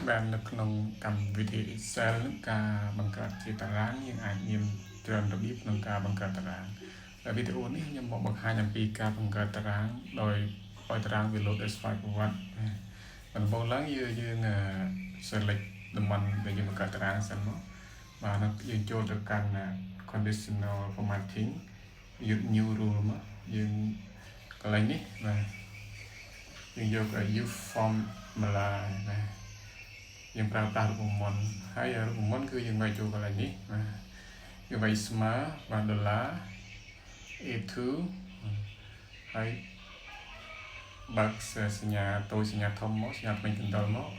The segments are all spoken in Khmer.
បាននៅក្នុងកម្មវិធី Excel នឹងការបង្កើតជាតារាងយើងអាចមានច្រើនរបៀបក្នុងការបង្កើតតារាងហើយវីដេអូនេះខ្ញុំមកបង្ហាញអំពីការបង្កើតតារាងដោយឲ្យតារាងវាលោតដោយស្វ័យប្រវត្តិដំបូងឡើងយើង select តំបន់ដែលយើងបង្កើតតារាងសិនមកបាទយើងចូលទៅកាន់ conditional formatting យក new rule មកយើងកន្លែងនេះបាទយើងយក use formula ណាយើងប្រើប្រាស់រូបមន្តហើយរូបមន្តគឺយើងវាយចូលកន្លែងនេះបាទយើងវាយស្មើបាទដុល្លារ A2 ហើយបើកសញ្ញាតូចសញ្ញាធំមកសញ្ញាពេញកណ្ដុរមក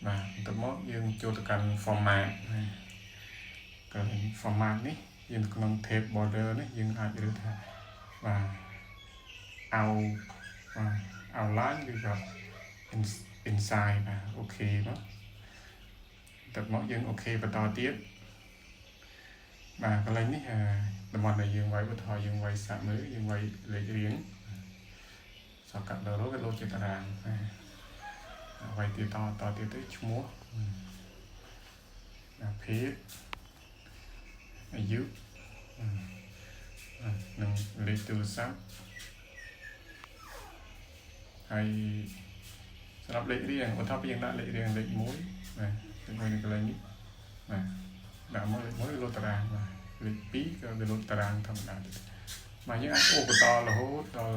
បាទបន្ទាប់មកយើងចូលទៅកាន់ format ណាកន្លែង format នេះយើងក្នុង tab border នេះយើងអាចរើសថាបាទoutline ឬក៏ inside បាទអូខេមកបន្ទាប់មកយើងអូខេបន្តទៀតបាទកន្លែងនេះតំបន់ដែលយើងវាយឧទាហរណ៍យើងវាយសាកមើលយើងវាយលេខរៀងសកាត់ដល់វាលោតជាតារាងវាយទៀតតទៀតទៅឈ្មោះភេទអាយុនិងលេខទូរស័ព្ទហើយសម្រាប់លេខរៀងឧទាហរណ៍យើងដាក់លេខរៀងលេខ1បាទលេខ1នៅកន្លែងនេះបាទដាក់មកលេខ1លោតតារាងបាទលេខ2ក៏វាលោតតារាងធម្មតាទៀតបាទយើងអាចអូបន្តរហូតដល់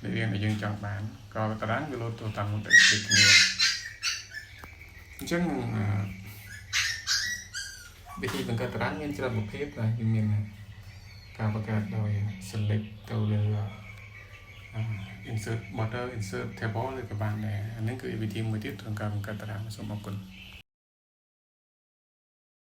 លេខរៀងដែលយើងចង់បានក៏តារាងវាលោតទៅតាមមុខដូចគ្នាអញ្ចឹងវិធីបង្កើតតារាងមានច្រើនប្រភេទបាទយើងមានការបង្កើតដោយ select ទៅលើ insert border insert table ឬក៏បានដែរអានេះគឺវិធីមួយទៀតក្នុងការបង្កើតតារាងសូមអរគុណ